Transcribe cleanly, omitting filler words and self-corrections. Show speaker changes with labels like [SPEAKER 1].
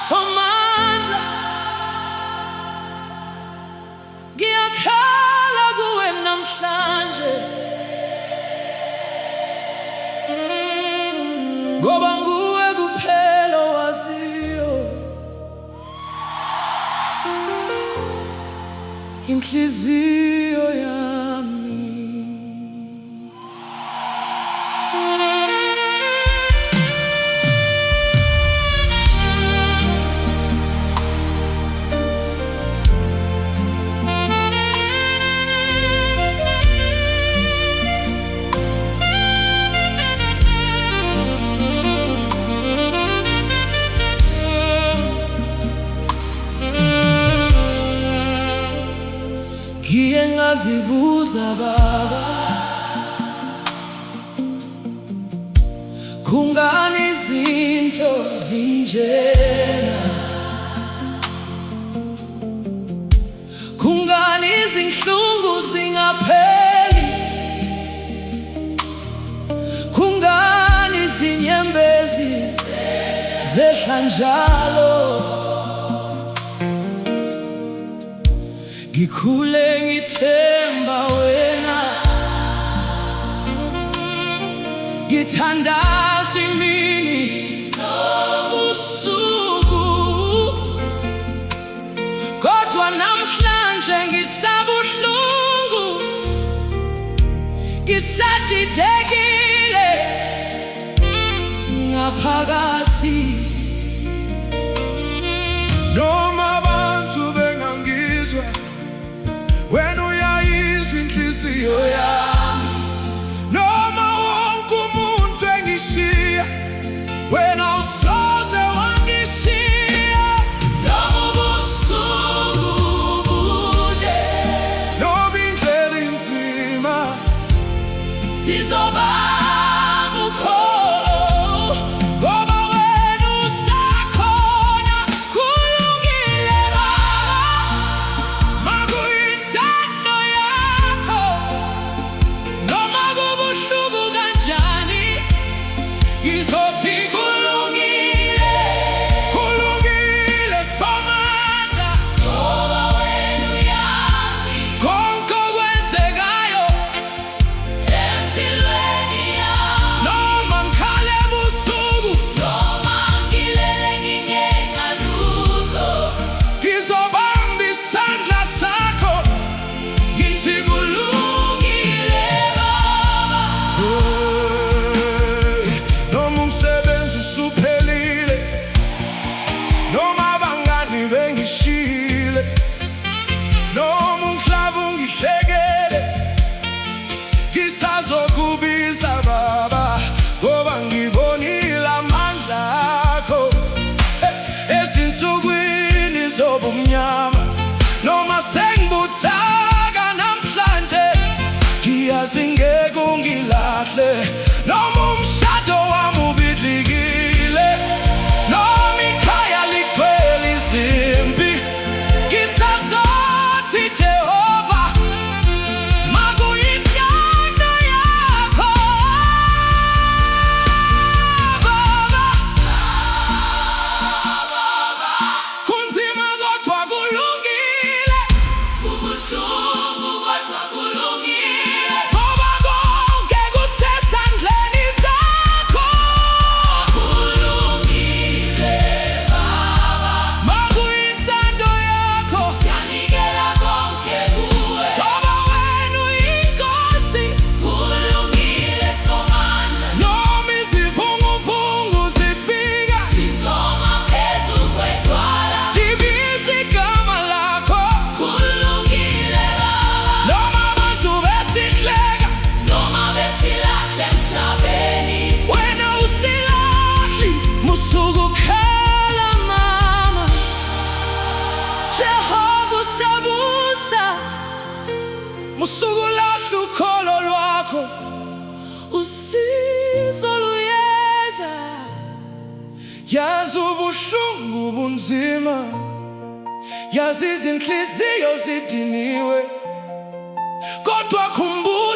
[SPEAKER 1] Somandla ngiyakhala kuwe namhlanje, ngoba nguwe kuphela owaziyo inhliziyo yami. Ngiye ngazibuza Baba, kungani izinto zinjena? Kungani izinhlungu zingapheli? Kungani izinyembezi zehla njalo? Ngikhule ngithemba wena, ngithandaza imini nobusuku, kodwa namhlanje ngisabuhlungu, ngisadidekile ngaphakathi.
[SPEAKER 2] Noma abantu bengangizwa, wena uyayizwa inhliziyo yami. Noma wonke umuntu engishiya, wena awusoze wangishiya.
[SPEAKER 1] Noma ubusuku bude,
[SPEAKER 2] Noma indlela inzima,
[SPEAKER 1] sizobamba ukholo, ngoba wena usakhona. Kulungile Baba, makuyintando yakho. Noma kubuhlungu kanjani, ngizothi kulungile.
[SPEAKER 2] kulungile Somandla.
[SPEAKER 1] Ngoba wena uyazi
[SPEAKER 2] Konke okwenzekayo,
[SPEAKER 1] empilweni yami.
[SPEAKER 2] noma ngikhale ebusuku,
[SPEAKER 1] Noma ngilele ngingenalutho,
[SPEAKER 2] ngizobamba isandla sakho,
[SPEAKER 1] ngithi kulungile Baba.
[SPEAKER 2] Noma umsebenzi usuphelile, noma abangani bengishile, noma umhlaba ungihlekele, ngisazokubiza Baba, ngoba ngibonile amandla akho ezinsukwini zobumnyama. Noma sengibuthaka namhlanje, ngiyazi ngeke ungilahle. Noma umshado wami ubidlikile, noma ikhaya ligcwele izimpi, ngisazothi Jehova, makuyintando yakho Baba. Kunzima kodwa kulungile,
[SPEAKER 1] Kubuhlungu kodwa kulungile,
[SPEAKER 2] ngoba konke kusesandleni zakho.
[SPEAKER 1] kulungile Baba.
[SPEAKER 2] Makuyintando yakho,
[SPEAKER 1] Siyanikela konke kuwe,
[SPEAKER 2] ngoba wena uyinkosi.
[SPEAKER 1] kulungile Somandla.
[SPEAKER 2] Noma izivunguvungu zifika,
[SPEAKER 1] Sisoma phezu kwedwala,
[SPEAKER 2] sibiza igama lakho.
[SPEAKER 1] kulungile Baba.
[SPEAKER 2] Noma abantu besihleka,
[SPEAKER 1] Noma besilahle emhlabeni,
[SPEAKER 2] wena usilahli.
[SPEAKER 1] musukukhala mama. Jehova usabusa,
[SPEAKER 2] Musukulahli ukholo lwakho,
[SPEAKER 1] usizo luyeza.
[SPEAKER 2] yazi ubuhlungu bunzima, yazi izinhliziyo zidiniwe, kodwa khumbula